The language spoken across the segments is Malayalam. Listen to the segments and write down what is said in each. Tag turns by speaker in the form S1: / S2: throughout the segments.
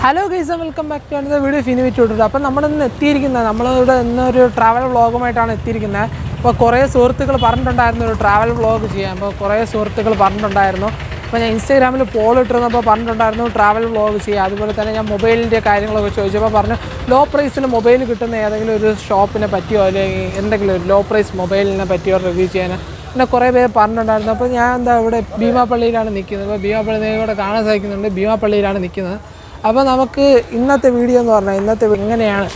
S1: Hello guys, welcome back to another video. അപ്പോൾ നമ്മൾ ഇന്ന് എത്തിയിരിക്കുന്നത് നമ്മളിവിടെ ഇന്നൊരു ട്രാവൽ വ്ളോഗുമായിട്ടാണ് എത്തിയിരിക്കുന്നത്. അപ്പോൾ കുറേ സുഹൃത്തുക്കൾ പറഞ്ഞിട്ടുണ്ടായിരുന്നു ഒരു ട്രാവൽ വ്ളോഗ് ചെയ്യാൻ. അപ്പോൾ കുറേ സുഹൃത്തുക്കൾ പറഞ്ഞിട്ടുണ്ടായിരുന്നു. അപ്പോൾ ഞാൻ ഇൻസ്റ്റാഗ്രാമിൽ പോൾ ഇട്ടിരുന്നപ്പോൾ പറഞ്ഞിട്ടുണ്ടായിരുന്നു ട്രാവൽ വ്ളോഗ് ചെയ്യുക. അതുപോലെ തന്നെ ഞാൻ മൊബൈലിൻ്റെ കാര്യങ്ങളൊക്കെ ചോദിച്ചപ്പോൾ പറഞ്ഞു ലോ പ്രൈസിൽ മൊബൈൽ കിട്ടുന്ന ഏതെങ്കിലും ഒരു ഷോപ്പിനെ പറ്റിയോ അല്ലെങ്കിൽ എന്തെങ്കിലും ഒരു ലോ പ്രൈസ് മൊബൈലിനെ പറ്റിയോ റിവ്യൂ ചെയ്യാൻ പിന്നെ കുറേ പേര് പറഞ്ഞിട്ടുണ്ടായിരുന്നു. അപ്പോൾ ഞാൻ ഇവിടെ ഭീമാപ്പള്ളിയിലാണ് നിൽക്കുന്നത്. അപ്പോൾ ഭീമാപ്പള്ളി ഇവിടെ കാണാൻ സാധിക്കുന്നുണ്ട്. ഭീമാപ്പള്ളിയിലാണ് നിൽക്കുന്നത്. അപ്പോൾ നമുക്ക് ഇന്നത്തെ വീഡിയോ എന്ന് പറഞ്ഞാൽ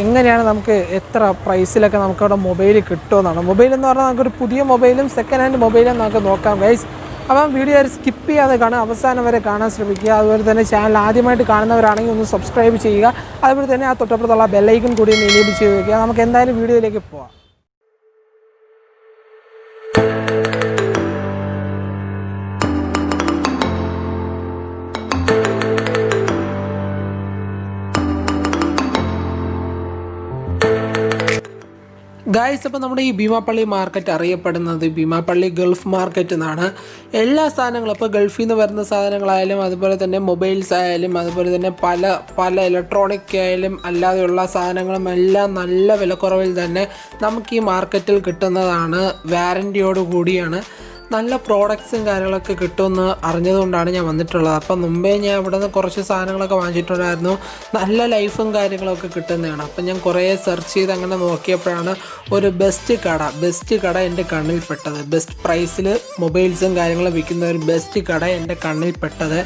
S1: എങ്ങനെയാണ് നമുക്ക് എത്ര പ്രൈസിലൊക്കെ നമുക്കവിടെ മൊബൈൽ കിട്ടുമെന്നാണ്. മൊബൈൽ എന്ന് പറഞ്ഞാൽ നമുക്കൊരു പുതിയ മൊബൈലും സെക്കൻഡ് ഹാൻഡ് മൊബൈലും നമുക്ക് നോക്കാം ഗൈസ്. അപ്പം വീഡിയോ സ്കിപ്പ് ചെയ്യാതെ കാണുക, അവസാനം വരെ കാണാൻ ശ്രമിക്കുക. അതുപോലെ തന്നെ ചാനൽ ആദ്യമായിട്ട് കാണുന്നവരാണെങ്കിൽ ഒന്ന് സബ്സ്ക്രൈബ് ചെയ്യുക. അതുപോലെ തന്നെ ആ തൊട്ടപ്പുറത്തുള്ള ബെല്ലൈക്കൺ കൂടി ഒന്ന് എനേബിൾ ചെയ്ത് വയ്ക്കുക. നമുക്ക് എന്തായാലും വീഡിയോയിലേക്ക് പോവാം. ഗൈസ്, അപ്പോൾ നമ്മുടെ ഈ ഭീമാപ്പള്ളി മാർക്കറ്റ് അറിയപ്പെടുന്നത് ഭീമാപ്പള്ളി ഗൾഫ് മാർക്കറ്റ് എന്നാണ്. എല്ലാ സാധനങ്ങളും ഇപ്പോൾ ഗൾഫിൽ നിന്ന് വരുന്ന സാധനങ്ങളായാലും അതുപോലെ തന്നെ മൊബൈൽസ് ആയാലും അതുപോലെ തന്നെ പല ഇലക്ട്രോണിക് ആയാലും അല്ലാതെയുള്ള സാധനങ്ങളും എല്ലാം നല്ല വിലക്കുറവിൽ തന്നെ നമുക്ക് ഈ മാർക്കറ്റിൽ കിട്ടുന്നതാണ്. വാറൻറ്റിയോട് കൂടിയാണ്. നല്ല പ്രോഡക്ട്സും കാര്യങ്ങളൊക്കെ കിട്ടുമെന്ന് അറിഞ്ഞതുകൊണ്ടാണ് ഞാൻ വന്നിട്ടുള്ളത്. അപ്പം മുമ്പേ ഞാൻ ഇവിടെ നിന്ന് കുറച്ച് സാധനങ്ങളൊക്കെ വാങ്ങിച്ചിട്ടുണ്ടായിരുന്നു. നല്ല ലൈഫും കാര്യങ്ങളൊക്കെ കിട്ടുന്നതാണ്. അപ്പം ഞാൻ കുറേ സെർച്ച് ചെയ്ത് അങ്ങനെ നോക്കിയപ്പോഴാണ് ഒരു ബെസ്റ്റ് കട എൻ്റെ കണ്ണിൽപ്പെട്ടത്. ബെസ്റ്റ് പ്രൈസിൽ മൊബൈൽസും കാര്യങ്ങളും വിൽക്കുന്ന ഒരു ബെസ്റ്റ് കട എൻ്റെ കണ്ണിൽപ്പെട്ടത്.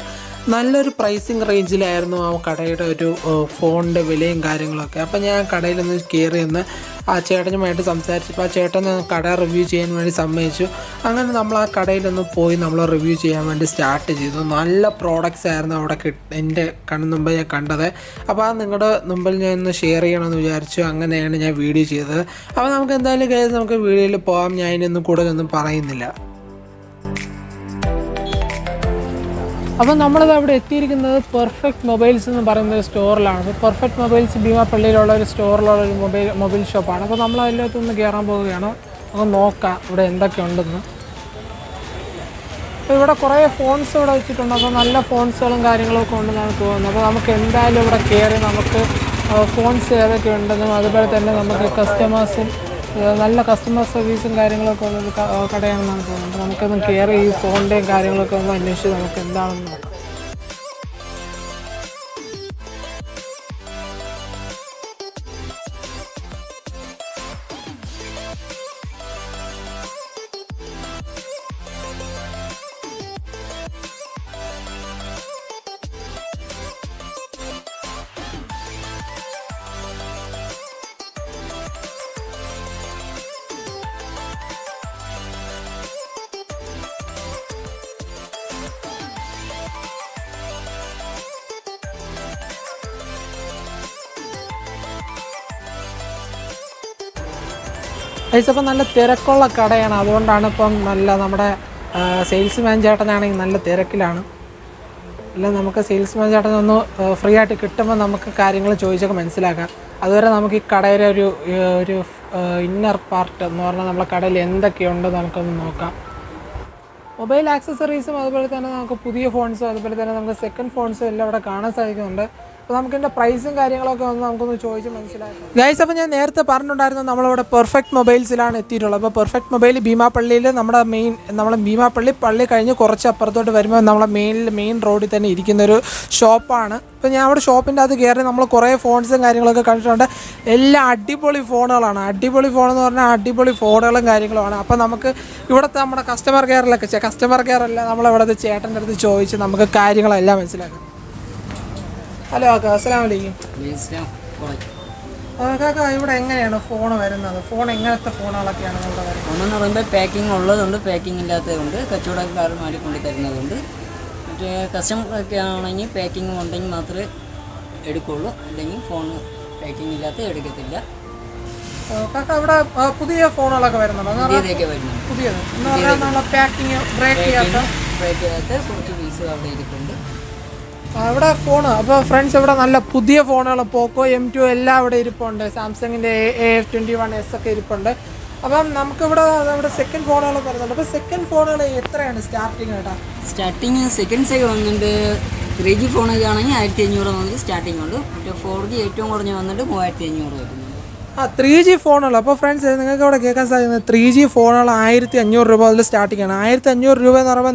S1: നല്ലൊരു പ്രൈസിങ് റേഞ്ചിലായിരുന്നു ആ കടയുടെ ഒരു ഫോണിൻ്റെ വിലയും കാര്യങ്ങളൊക്കെ. അപ്പോൾ ഞാൻ കടയിലൊന്ന് കയറി നിന്ന് ആ ചേട്ടനുമായിട്ട് സംസാരിച്ചപ്പോൾ ആ ചേട്ടൻ കട റിവ്യൂ ചെയ്യാൻ വേണ്ടി സമ്മതിച്ചു. അങ്ങനെ നമ്മൾ ആ കടയിലൊന്ന് പോയി നമ്മൾ റിവ്യൂ ചെയ്യാൻ വേണ്ടി സ്റ്റാർട്ട് ചെയ്തു. നല്ല പ്രോഡക്റ്റ്സ് ആയിരുന്നു അവിടെ എൻ്റെ മുമ്പ് ഞാൻ കണ്ടത്. അപ്പോൾ ആ നിങ്ങളുടെ മുമ്പിൽ ഞാൻ ഒന്ന് ഷെയർ ചെയ്യണമെന്ന് വിചാരിച്ചു. അങ്ങനെയാണ് ഞാൻ വീഡിയോ ചെയ്തത്. അപ്പോൾ നമുക്ക് എന്തായാലും കേസ് നമുക്ക് വീഡിയോയിൽ പോകാം. ഞാൻ ഇതിനൊന്നും കൂടുതലൊന്നും പറയുന്നില്ല. അപ്പോൾ നമ്മളത് അവിടെ എത്തിയിരിക്കുന്നത് പെർഫെക്റ്റ് മൊബൈൽസ് എന്ന് പറയുന്ന ഒരു സ്റ്റോറിലാണ്. പെർഫെക്റ്റ് മൊബൈൽസ് ഭീമാപ്പള്ളിയിലുള്ള ഒരു സ്റ്റോറിലുള്ള ഒരു മൊബൈൽ ഷോപ്പാണ്. അപ്പോൾ നമ്മൾ അതിനകത്തൊന്ന് കയറാൻ പോവുകയാണ്. നമുക്ക് നോക്കാം ഇവിടെ എന്തൊക്കെ ഉണ്ടെന്ന്. അപ്പോൾ ഇവിടെ കുറേ ഫോൺസ് ഇവിടെ വെച്ചിട്ടുണ്ട്. അപ്പോൾ നല്ല ഫോൺസുകളും കാര്യങ്ങളൊക്കെ ഉണ്ടെന്നാണ് തോന്നുന്നത്. അപ്പോൾ നമുക്ക് എന്തായാലും ഇവിടെ കയറി നമുക്ക് ഫോൺസ് ഏതൊക്കെ ഉണ്ടെന്നും അതുപോലെ തന്നെ നമുക്ക് നല്ല കസ്റ്റമർ സർവീസും കാര്യങ്ങളൊക്കെ ഉള്ളൊരു കടയാണെന്നാണ് തോന്നുന്നത്. നമുക്കൊന്ന് കയറി ഈ ഫോണിൻ്റെയും കാര്യങ്ങളൊക്കെ ഒന്ന് അന്വേഷിച്ച് നമുക്ക് എന്താണെന്ന് നോക്കാം. അപ്പോൾ നല്ല തിരക്കുള്ള കടയാണ്. അതുകൊണ്ടാണ് ഇപ്പം നമ്മുടെ സെയിൽസ്മാൻ ചേട്ടനാണെങ്കിൽ നല്ല തിരക്കിലാണ്. അല്ല നമുക്ക് സെയിൽസ്മാൻ ചേട്ടനൊന്ന് ഫ്രീ ആയിട്ട് കിട്ടുമ്പോൾ നമുക്ക് കാര്യങ്ങൾ ചോദിച്ചൊക്കെ മനസ്സിലാക്കാം. അതുവരെ നമുക്ക് ഈ കടയുടെ ഒരു ഇന്നർ പാർട്ട് എന്ന് പറഞ്ഞാൽ നമ്മളെ കടയിൽ എന്തൊക്കെയുണ്ടെന്ന് നമുക്കൊന്ന് നോക്കാം. മൊബൈൽ ആക്സസറീസും അതുപോലെ തന്നെ നമുക്ക് പുതിയ ഫോൺസും അതുപോലെ തന്നെ നമുക്ക് സെക്കൻഡ് ഫോൺസും എല്ലാം ഇവിടെ കാണാൻ സാധിക്കുന്നുണ്ട്. അപ്പോൾ നമുക്ക് ഇതിൻ്റെ പ്രൈസും കാര്യങ്ങളൊക്കെ നമുക്കൊന്ന് ചോദിച്ച് മനസ്സിലാക്കാം. ഗൈസ്, അപ്പോൾ ഞാൻ നേരത്തെ പറഞ്ഞിട്ടുണ്ടായിരുന്നു നമ്മളിവിടെ പെർഫെക്റ്റ് മൊബൈൽസിലാണ് എത്തിയിട്ടുള്ളത്. അപ്പോൾ പെർഫെക്റ്റ് മൊബൈൽ ഭീമാപ്പള്ളിയിൽ നമ്മളെ ഭീമാപ്പള്ളി കഴിഞ്ഞ് കുറച്ച് അപ്പുറത്തോട്ട് വരുമ്പോൾ നമ്മളെ മെയിൻ റോഡിൽ തന്നെ ഇരിക്കുന്നൊരു ഷോപ്പാണ്. അപ്പോൾ ഞാൻ അവിടെ ഷോപ്പിൻ്റെ അത് കയറി നമ്മൾ കുറേ ഫോൺസും കാര്യങ്ങളൊക്കെ കണ്ടിട്ടുണ്ട്. എല്ലാം അടിപൊളി ഫോണുകളാണ്. അടിപൊളി ഫോണെന്ന് പറഞ്ഞാൽ അടിപൊളി ഫോണുകളും കാര്യങ്ങളുമാണ്. അപ്പോൾ നമുക്ക് ഇവിടുത്തെ നമ്മുടെ കസ്റ്റമർ കെയറല്ല നമ്മളിവിടുത്തെ ചേട്ടൻ്റെ അടുത്ത് ചോദിച്ച് നമുക്ക് കാര്യങ്ങളെല്ലാം മനസ്സിലാക്കാം. ഹലോ കാക്ക, അസ്സലാമു അലൈക്കും. കാക്ക, ഇവിടെ എങ്ങനെയാണ് ഫോൺ വരുന്നത്? ഫോൺ എങ്ങനത്തെ ഫോണുകളൊക്കെയാണ് ഇവിടെ വരുന്നത്?
S2: ഫോണെന്ന് പറയുമ്പോൾ പാക്കിംഗ് ഉള്ളതുണ്ട്, പാക്കിംഗ് ഇല്ലാത്തതുണ്ട്, കച്ചവടക്കാരന്മാർ കൊണ്ട് തരുന്നതുണ്ട്. മറ്റേ കസ്റ്റമറൊക്കെ ആണെങ്കിൽ പാക്കിംഗ് ഉണ്ടെങ്കിൽ മാത്രമേ എടുക്കുള്ളൂ, അല്ലെങ്കിൽ ഫോൺ പാക്കിംഗ് ഇല്ലാത്ത എടുക്കത്തില്ല.
S1: കാക്ക, ഇവിടെ പുതിയ ഫോണുകളൊക്കെ വരുന്നുണ്ടോ?
S2: പുതിയതൊക്കെ വരുന്നുണ്ട്.
S1: പുതിയത് എന്ന് പറഞ്ഞാൽ നമ്മളെ പാക്കിംഗ് ബ്രേക്ക്
S2: ചെയ്യാത്ത കുറച്ച് പീസ് അവിടെ ഇരിക്കുന്നുണ്ട്.
S1: ഇവിടെ ഫോണ് അപ്പോൾ ഫ്രണ്ട്സ് ഇവിടെ നല്ല പുതിയ ഫോണുകൾ പോക്കോ M2 എല്ലാം ഇവിടെ ഇരിപ്പുണ്ട്. സാംസങ്ങിൻ്റെ A21s ഒക്കെ ഇരിപ്പുണ്ട്. അപ്പം നമുക്കിവിടെ നമ്മുടെ സെക്കൻഡ് ഫോണുകൾ വരുന്നുണ്ട്. അപ്പോൾ സെക്കൻഡ് ഫോണുകൾ എത്രയാണ് സ്റ്റാർട്ടിങ് കേട്ടോ?
S2: സ്റ്റാർട്ടിങ് സെക്കൻഡ്സ് ഒക്കെ വന്നിട്ട് 3G ഫോണൊക്കെ ആണെങ്കിൽ 1500 മുതൽ സ്റ്റാർട്ടിംഗ് ഉണ്ട്. മറ്റേ 4G ഏറ്റവും കുറഞ്ഞ് വന്നിട്ട് 3500 വരുന്നുണ്ട്.
S1: 3G ഫോണുള്ളൂ. അപ്പോൾ ഫ്രണ്ട്സ് നിങ്ങൾക്ക് ഇവിടെ കേൾക്കാൻ സാധിക്കുന്നത് 3G ഫോണുകൾ 1500 രൂപ മുതൽ സ്റ്റാർട്ടിംഗ് ആണ്. 1500 രൂപ എന്ന് പറയുമ്പോൾ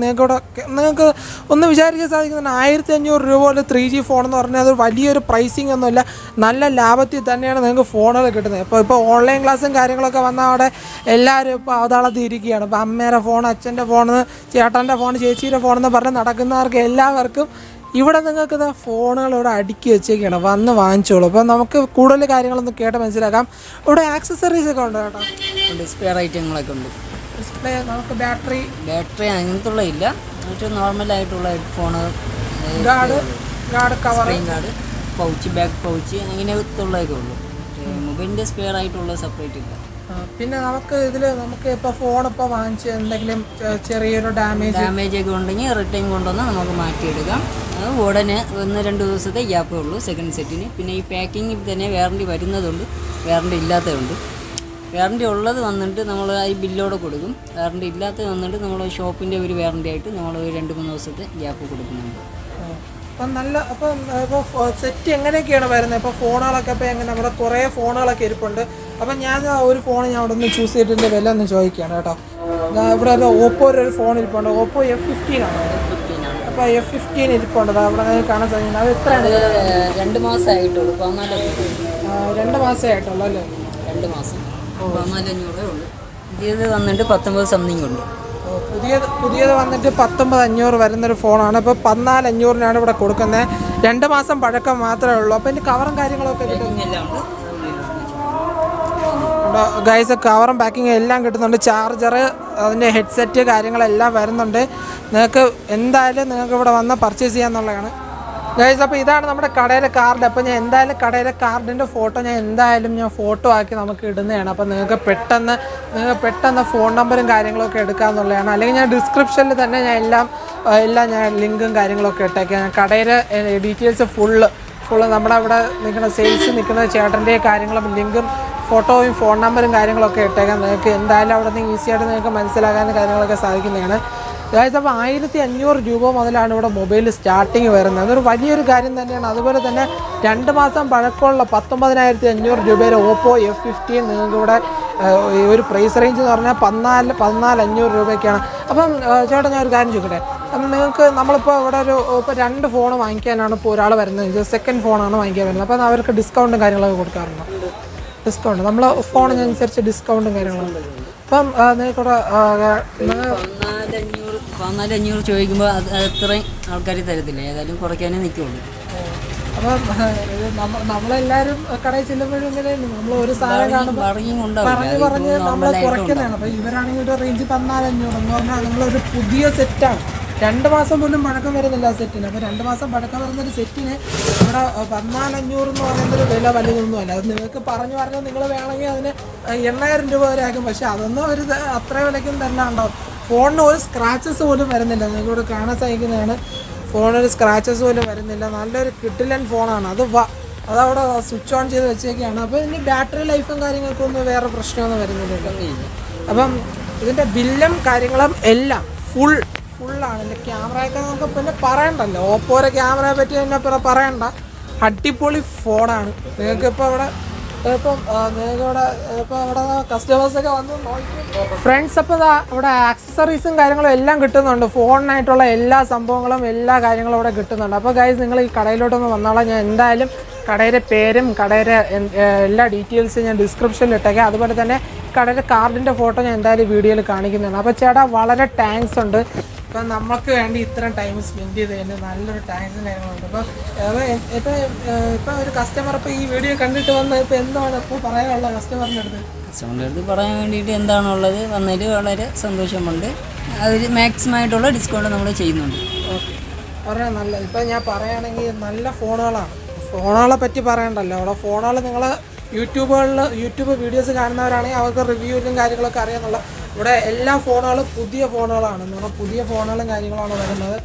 S1: നിങ്ങൾക്ക് ഒന്ന് വിചാരിക്കാൻ സാധിക്കുന്നുണ്ട്. 1500 രൂപ മുതൽ 3G ഫോൺ എന്ന് പറഞ്ഞാൽ അത് വലിയൊരു പ്രൈസിങ് ഒന്നുമില്ല. നല്ല ലാഭത്തിൽ തന്നെയാണ് നിങ്ങൾക്ക് ഫോണുകൾ കിട്ടുന്നത്. ഇപ്പോൾ ഓൺലൈൻ ക്ലാസ്സും കാര്യങ്ങളൊക്കെ വന്നാൽ അവിടെ എല്ലാവരും ഇപ്പോൾ അവതാളത്തിൽ ഇരിക്കുകയാണ്. ഇപ്പോൾ അമ്മേരെ ഫോൺ, അച്ഛൻ്റെ ഫോൺ, ചേട്ടൻ്റെ ഫോൺ, ചേച്ചിയുടെ ഫോണെന്ന് പറഞ്ഞ് നടക്കുന്നവർക്ക് എല്ലാവർക്കും ഇവിടെ നിങ്ങൾക്ക് ഫോണുകൾ ഇവിടെ അടുക്കി വെച്ചേക്കാണ്. വന്ന് വാങ്ങിച്ചോളൂ. അപ്പോൾ നമുക്ക് കൂടുതൽ കാര്യങ്ങളൊന്നും കേട്ട് മനസ്സിലാക്കാം. ഇവിടെ ആക്സസറീസ് ഒക്കെ ഉണ്ട് കേട്ടോ.
S2: സ്പെയർ ഐറ്റങ്ങളൊക്കെ ഉണ്ട്.
S1: ഡിസ്പ്ലേ, നമുക്ക് ബാറ്ററി
S2: അങ്ങനത്തുള്ള ഇല്ല. മറ്റു നോർമലായിട്ടുള്ള headphone,
S1: guard cover,
S2: guard, pouch, back pouch അങ്ങനത്തുള്ളതൊക്കെ ഉള്ളൂ. മൊബൈലിൻ്റെ സ്പെയർ ആയിട്ടുള്ള സെപ്പറേറ്റ് ഇല്ല.
S1: പിന്നെ നമുക്ക് ഇപ്പോൾ ഫോൺ ഇപ്പോൾ വാങ്ങിച്ച് എന്തെങ്കിലും ചെറിയൊരു ഡാമേജ്
S2: ഒക്കെ ഉണ്ടെങ്കിൽ റിട്ടേൺ കൊണ്ടുവന്ന് നമുക്ക് മാറ്റിയെടുക്കാം. അത് ഉടനെ 1-2 ദിവസത്തെ ഗ്യാപ്പേ ഉള്ളൂ സെക്കൻഡ് സെറ്റിന്. പിന്നെ ഈ പാക്കിങ്ങിൽ തന്നെ വാറണ്ടി വരുന്നതുണ്ട്, വാറണ്ടി ഇല്ലാത്തതുണ്ട്. വാറണ്ടി ഉള്ളത് വന്നിട്ട് നമ്മൾ ഈ ബില്ലോടെ കൊടുക്കും. വാറണ്ടി ഇല്ലാത്തത് വന്നിട്ട് നമ്മൾ ഷോപ്പിൻ്റെ ഒരു വാറണ്ടി ആയിട്ട് നമ്മൾ 2-3 ദിവസത്തെ ഗ്യാപ്പ് കൊടുക്കുന്നുണ്ട്.
S1: അപ്പോൾ സെറ്റ് എങ്ങനെയൊക്കെയാണ് വരുന്നത്? ഇപ്പോൾ ഫോണുകളൊക്കെ ഇപ്പോൾ എങ്ങനെ, നമ്മുടെ കുറേ ഫോണുകളൊക്കെ ഇരിപ്പുണ്ട്. അപ്പം ഞാൻ ഒരു ഫോൺ ഞാൻ അവിടെ നിന്ന് ചൂസ് ചെയ്തിട്ട് വില ഒന്ന് ചോദിക്കുകയാണ് കേട്ടോ. ഇവിടെ ഓപ്പോ ഒരു ഫോൺ ഇരിപ്പുണ്ട്. ഓപ്പോ F15 ആണ്. അപ്പോൾ F15 ഇരിപ്പുണ്ട്. അവിടെ കാണാൻ സാധിക്കുന്നത്. അത് എത്രയാണ്?
S2: 2 മാസമായിട്ടുള്ളൂ.
S1: 2 മാസമേ ആയിട്ടുള്ളൂ അല്ലേ?
S2: 2 മാസം 14,500 ഉള്ളൂ. ഇത് വന്നിട്ട് 19 സംതിങ് ഉണ്ട്.
S1: പുതിയത് വന്നിട്ട് 19,500 വരുന്നൊരു ഫോണാണ്. ഇപ്പോൾ 14,500 ഇവിടെ കൊടുക്കുന്നത്. 2 മാസം പഴക്കം മാത്രമേ ഉള്ളൂ. അപ്പോൾ ഇതിൻ്റെ കവറും കാര്യങ്ങളൊക്കെ കിട്ടും. ഗൈസ്, കവറും പാക്കിങ് എല്ലാം കിട്ടുന്നുണ്ട്. ചാർജർ, അതിൻ്റെ ഹെഡ്സെറ്റ് കാര്യങ്ങളെല്ലാം വരുന്നുണ്ട്. നിങ്ങൾക്ക് എന്തായാലും നിങ്ങൾക്ക് ഇവിടെ വന്ന് പർച്ചേസ് ചെയ്യാമെന്നുള്ളതാണ് ഗൈസ്. അപ്പോൾ ഇതാണ് നമ്മുടെ കടയിലെ കാർഡ്. അപ്പോൾ ഞാൻ എന്തായാലും കടയിലെ കാർഡിൻ്റെ ഫോട്ടോ ഞാൻ ഫോട്ടോ ആക്കി നമുക്ക് ഇടുന്നതാണ്. അപ്പോൾ നിങ്ങൾക്ക് പെട്ടെന്ന് ഫോൺ നമ്പറും കാര്യങ്ങളൊക്കെ എടുക്കാമെന്നുള്ളതാണ്. അല്ലെങ്കിൽ ഞാൻ ഡിസ്ക്രിപ്ഷനിൽ തന്നെ ഞാൻ എല്ലാം ഞാൻ ലിങ്കും കാര്യങ്ങളൊക്കെ ഇട്ടേക്കാം. കടയിലെ ഡീറ്റെയിൽസ് ഫുള്ള് നമ്മുടെ ഇവിടെ നിൽക്കുന്ന സെയിൽസ് നിൽക്കുന്ന ചേട്ടൻ്റെ കാര്യങ്ങളും ലിങ്കും ഫോട്ടോയും ഫോൺ നമ്പറും കാര്യങ്ങളൊക്കെ ഇട്ടേക്കാം. നിങ്ങൾക്ക് എന്തായാലും അവിടെ നിന്ന് ഈസിയായിട്ട് നിങ്ങൾക്ക് മനസ്സിലാക്കാൻ കാര്യങ്ങളൊക്കെ സാധിക്കുന്നതാണ്. അതായത് അപ്പോൾ 1500 രൂപ മുതലാണ് ഇവിടെ മൊബൈൽ സ്റ്റാർട്ടിങ് വരുന്നത്. അതൊരു വലിയൊരു കാര്യം തന്നെയാണ്. അതുപോലെ തന്നെ 2 മാസം പഴക്കമുള്ള 19,500 രൂപയുടെ ഓപ്പോ F15 നിങ്ങൾക്ക് ഇവിടെ ഒരു പ്രൈസ് റേഞ്ച് എന്ന് പറഞ്ഞാൽ 14,500 രൂപയ്ക്കാണ്. അപ്പം ചേട്ടാ, ഞാൻ ഒരു കാര്യം ചോദിക്കട്ടെ. അപ്പം നമ്മളിപ്പോൾ ഇവിടെ ഇപ്പോൾ 2 ഫോൺ വാങ്ങിക്കാനാണ് ഇപ്പോൾ ഒരാൾ വരുന്നത്. സെക്കൻഡ് ഫോണാണ് വാങ്ങിക്കാൻ വരുന്നത്. അപ്പം അവർക്ക് ഡിസ്കൗണ്ടും കാര്യങ്ങളൊക്കെ കൊടുക്കാറുണ്ടോ? ഡിസ്കൗണ്ട് നമ്മൾ ഫോണിനനുസരിച്ച് ഡിസ്കൗണ്ടും കാര്യങ്ങളുണ്ട്. അപ്പം നിങ്ങൾക്കൂടെ
S2: 14,500 ചോദിക്കുമ്പോൾ അത് അത്രയും ആൾക്കാർ തരത്തില്ല. ഏതായാലും കുറയ്ക്കാനേ നിൽക്കുള്ളൂ.
S1: അപ്പം നമ്മളെല്ലാവരും കടയിൽ ചെല്ലുമ്പോഴും ഇങ്ങനെയാണ്. നമ്മൾ ഒരു സാധനം കാണുമ്പോൾ പറഞ്ഞ് നമ്മൾ കുറയ്ക്കുന്നതാണ്. അപ്പോൾ ഇവരാണെങ്കിൽ ഒരു റേഞ്ച് 14,500 എന്ന് പറഞ്ഞാൽ നമ്മളൊരു പുതിയ സെറ്റാണ്. 2 മാസം പോലും പഴക്കം വരുന്നില്ല ആ സെറ്റിന്. അപ്പോൾ 2 മാസം പഴക്കം വരുന്നൊരു സെറ്റിന് ഇവിടെ 14,500 എന്ന് പറയുന്നൊരു വില വലുതൊന്നുമല്ല. അത് നിങ്ങൾക്ക് പറഞ്ഞ് നിങ്ങൾ വേണമെങ്കിൽ അതിന് 8,000 രൂപ വരെ ആക്കും. പക്ഷേ അതൊന്നും അത്ര വിലയ്ക്കും തന്നെ ഉണ്ടാവും. ഫോണിന് ഒരു സ്ക്രാച്ചസ് പോലും വരുന്നില്ല. നിങ്ങൾക്കിവിടെ കാണാൻ സാധിക്കുന്നതാണ്. ഫോണിന് സ്ക്രാച്ചസ് പോലും വരുന്നില്ല. നല്ലൊരു കിട്ടിലൻ ഫോണാണ്. അതവിടെ സ്വിച്ച് ഓൺ ചെയ്ത് വെച്ചേക്കാണ്. അപ്പോൾ ഇതിൻ്റെ ബാറ്ററി ലൈഫും കാര്യങ്ങൾക്കൊന്നും വേറെ പ്രശ്നമൊന്നും വരുന്നില്ല. അപ്പം ഇതിൻ്റെ ബില്ലും കാര്യങ്ങളും എല്ലാം ഫുള്ളാണ്. ഇതിൻ്റെ ക്യാമറയൊക്കെ നമുക്ക് പിന്നെ പറയണ്ടല്ലോ. ഓപ്പോയുടെ ക്യാമറയെ പറ്റി തന്നെ പറയണ്ട. അടിപൊളി ഫോണാണ്. നിങ്ങൾക്കിപ്പോൾ ഇവിടെ കസ്റ്റമേഴ്സൊക്കെ വന്ന് നോക്കി ഫ്രണ്ട്സ്. അപ്പോൾ ഇവിടെ ആക്സസറീസും കാര്യങ്ങളും എല്ലാം കിട്ടുന്നുണ്ട്. ഫോണിനായിട്ടുള്ള എല്ലാ സംഭവങ്ങളും എല്ലാ കാര്യങ്ങളും ഇവിടെ കിട്ടുന്നുണ്ട്. അപ്പോൾ ഗൈസ്, നിങ്ങൾ ഈ കടയിലോട്ടൊന്ന് വന്നോളാം. ഞാൻ എന്തായാലും കടയുടെ പേരും കടയുടെ എല്ലാ ഡീറ്റെയിൽസും ഞാൻ ഡിസ്ക്രിപ്ഷനിൽ ഇട്ടേക്കാം. അതുപോലെ തന്നെ കടയുടെ കാർഡിൻ്റെ ഫോട്ടോ ഞാൻ എന്തായാലും വീഡിയോയിൽ കാണിക്കുന്നതാണ്. അപ്പോൾ ചേട്ടാ, വളരെ താങ്ക്സ് ഉണ്ട്. ഇപ്പം നമുക്ക് വേണ്ടി ഇത്രയും ടൈം സ്പെൻഡ് ചെയ്തതിന് നല്ലൊരു താങ്ക്സും കാര്യങ്ങളുണ്ട്. ഇപ്പോൾ ഒരു കസ്റ്റമർ ഇപ്പോൾ ഈ വീഡിയോ കണ്ടിട്ട് വന്ന് ഇപ്പോൾ എന്താണ് ഇപ്പോൾ പറയാനുള്ള കസ്റ്റമറിൻ്റെ അടുത്ത്
S2: പറയാൻ വേണ്ടിയിട്ട് എന്താണുള്ളത് വന്നതിൽ വളരെ സന്തോഷമുണ്ട്. അതിൽ മാക്സിമം ആയിട്ടുള്ള ഡിസ്കൗണ്ട് നമ്മൾ ചെയ്യുന്നുണ്ട്.
S1: ഓക്കെ, പറയാം. നല്ലത് ഇപ്പം ഞാൻ പറയുകയാണെങ്കിൽ നല്ല ഫോണുകളെ പറ്റി പറയണ്ടല്ലോ. അവിടെ ഫോണുകൾ നിങ്ങൾ യൂട്യൂബ് വീഡിയോസ് കാണുന്നവരാണെങ്കിൽ അവർക്ക് റിവ്യൂവിലും കാര്യങ്ങളൊക്കെ അറിയാമെന്നുള്ള. ഇവിടെ എല്ലാ ഫോണുകളും പുതിയ ഫോണുകളാണ്. എന്ന് പറഞ്ഞാൽ പുതിയ ഫോണുകളും കാര്യങ്ങളാണ് വരുന്നത്.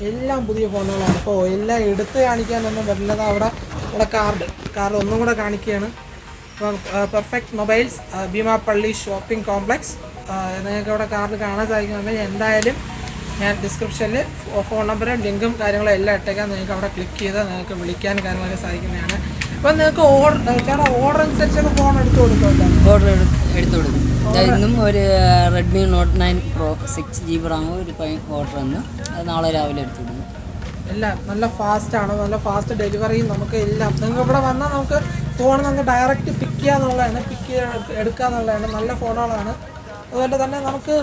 S1: എല്ലാം പുതിയ ഫോണുകളാണ്. ഇപ്പോൾ എല്ലാം എടുത്ത് കാണിക്കാനൊന്നും പറ്റില്ല. അവിടെ കാർഡ് ഒന്നും കൂടെ കാണിക്കുകയാണ്. ഇപ്പം perfect mobiles, Beemapally shopping complex. നിങ്ങൾക്ക് ഇവിടെ കാർഡ് കാണാൻ സാധിക്കുന്നുണ്ട്. എന്തായാലും ഞാൻ ഡിസ്ക്രിപ്ഷനിൽ ഫോൺ നമ്പറും ലിങ്കും കാര്യങ്ങളും എല്ലാം ഇട്ടേക്കാം. നിങ്ങൾക്ക് അവിടെ ക്ലിക്ക് ചെയ്താൽ നിങ്ങൾക്ക് വിളിക്കാൻ കാര്യങ്ങളൊക്കെ സാധിക്കുന്നതാണ്. അപ്പം നിങ്ങൾക്ക് ഓർഡർ അനുസരിച്ചൊക്കെ ഫോൺ എടുത്തു കൊടുക്കുമല്ലോ.
S2: ഓർഡർ എടുത്തു കൊടുക്കും. ഇന്നും ഒരു Redmi not 9 pro 6GB Ram ഒരു ഓർഡർ വന്നു. അത് നാളെ രാവിലെ എടുത്തു കൊടുക്കും.
S1: എല്ലാം നല്ല ഫാസ്റ്റാണ്, നല്ല ഫാസ്റ്റ് ഡെലിവറിയും നമുക്ക് എല്ലാം. നിങ്ങൾക്ക് ഇവിടെ വന്നാൽ നമുക്ക് ഫോൺ നമുക്ക് ഡയറക്റ്റ് പിക്ക് ചെയ്യാന്നുള്ളതാണ്, പിക്ക് ചെയ്ത് എടുക്കുക എന്നുള്ളതാണ്. നല്ല ഫോണുകളാണ്. അതുപോലെ തന്നെ നമുക്ക്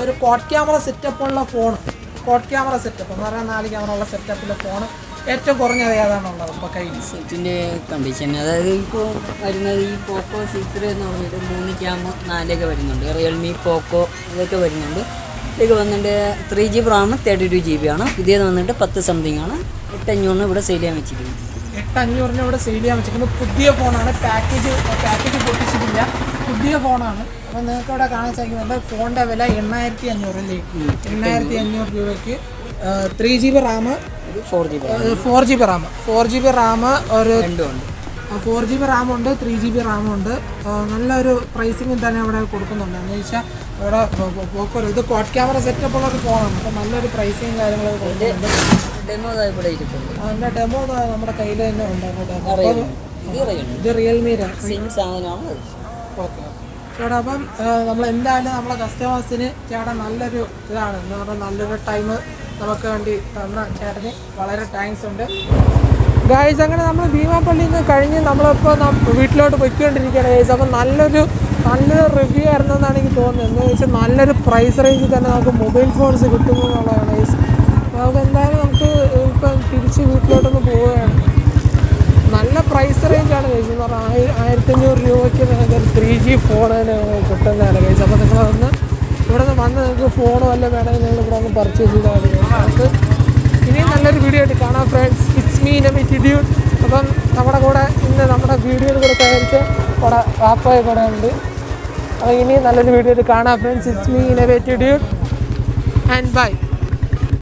S1: ഒരു കോഡ് ക്യാമറ സെറ്റപ്പുള്ള ഫോൺ, കോഡ് ക്യാമറ സെറ്റപ്പ് എന്ന് പറഞ്ഞാൽ 4 ക്യാമറ ഉള്ള സെറ്റപ്പിലെ ഫോൺ ഏറ്റവും കുറഞ്ഞത് ഏതാണുള്ളത് ഇപ്പോൾ കയ്യിൽ?
S2: സെറ്റിൻ്റെ കണ്ടീഷൻ അതായത് ഇപ്പോൾ വരുന്നത് ഈ പോക്കോ C3 എന്ന് പറഞ്ഞിട്ട് 3 ക്യാം 4 വരുന്നുണ്ട്. റിയൽമി പോക്കോ ഇതൊക്കെ വരുന്നുണ്ട്. ഇതൊക്കെ വന്നിട്ട് 3GB റാം 32GB ആണ്. ഇതേന്ന് വന്നിട്ട് 10 സംതിങ് ആണ്. 8,500 ഇവിടെ സെയിൽ ചെയ്യാൻ വെച്ചിരിക്കുന്നത്.
S1: 8,500 ഇവിടെ സെയിൽ ചെയ്യാൻ വെച്ചിരിക്കുന്നത്. പുതിയ ഫോണാണ്, പാക്കേജ് പൊട്ടിച്ചിട്ടില്ല, പുതിയ ഫോണാണ്. അപ്പോൾ നിങ്ങൾക്ക് ഇവിടെ കാണാൻ സാധിക്കുന്നുണ്ട്. ഫോണിൻ്റെ വില 8,500 അല്ലേ? 8,500 രൂപയ്ക്ക് 3GB Ram, 4GB Ram, 4GB Ram ഒരു 4GB റാമുണ്ട്, 3GB റാമുണ്ട്. നല്ലൊരു പ്രൈസിങ് തന്നെ ഇവിടെ കൊടുക്കുന്നുണ്ട്. എന്ന് വെച്ചാൽ ഇവിടെ പോക്കോ ഇത് കോഡ് ക്യാമറ സെറ്റപ്പ് ഉള്ള ഒരു ഫോണാണ്. അപ്പോൾ നല്ലൊരു പ്രൈസിങ് കാര്യങ്ങളൊക്കെ കൊടുക്കുന്നുണ്ട്. അതിൻ്റെ ഡെമോ നമ്മുടെ കയ്യിൽ തന്നെ ഉണ്ട്. ഇത് റിയൽമിയുടെ
S2: സാധനമാണ്.
S1: ഓക്കെ ചേട്ടാ. അപ്പം നമ്മൾ എന്തായാലും നമ്മളെ കസ്റ്റമേഴ്സിന് ചേട്ടാ നല്ലൊരു ഇതാണ് എന്ന് പറഞ്ഞാൽ നല്ലൊരു ടൈം നമുക്ക് വേണ്ടി തന്ന ചേട്ടന് വളരെ താങ്ക്സ് ഉണ്ട്. ഗായ്സ് അങ്ങനെ നമ്മൾ ഭീമാപ്പള്ളിയിൽ നിന്ന് കഴിഞ്ഞ് നമ്മളിപ്പോൾ വീട്ടിലോട്ട് പൊയ്ക്കൊണ്ടിരിക്കുകയാണ് ഗായ്സ്. അപ്പം നല്ലൊരു റിവ്യൂ ആയിരുന്നു എന്നാണ് എനിക്ക് തോന്നുന്നത്. എന്ന് വെച്ചാൽ നല്ലൊരു പ്രൈസ് റേഞ്ചിൽ തന്നെ നമുക്ക് മൊബൈൽ ഫോൺസ് കിട്ടുന്നു എന്നുള്ളതാണ് ഗായ്സ്. നമുക്ക് എന്തായാലും നമുക്ക് ഇപ്പം തിരിച്ച് വീട്ടിലോട്ടൊന്ന് പോവുകയാണ്. നല്ല പ്രൈസ് റേഞ്ചാണ് ഗൈസ്. എന്ന് പറഞ്ഞാൽ 1,500 രൂപയ്ക്ക് നിങ്ങൾക്ക് 3G ഫോൺ തന്നെ കിട്ടുന്നതാണ് ഗൈസ്. അപ്പോൾ നിങ്ങൾ ഇവിടെ നിന്ന് വന്ന് നിങ്ങൾക്ക് ഫോണോ വല്ല വേണമെങ്കിൽ നിങ്ങൾ ഇവിടെ ഒന്ന് പർച്ചേസ് ചെയ്താൽ മതി. നമുക്ക് ഇനിയും നല്ലൊരു വീഡിയോ ആയിട്ട് കാണാം ഫ്രണ്ട്സ്. It's me innovative. അപ്പം നമ്മുടെ കൂടെ ഇന്ന് നമ്മുടെ വീഡിയോയിൽ കൂടെ സഹകരിച്ച് ഇവിടെ വാപ്പായ കൂടെ ഉണ്ട്. അപ്പോൾ ഇനിയും നല്ലൊരു വീഡിയോ ആയിട്ട് കാണാം friends. It's me innovative and by.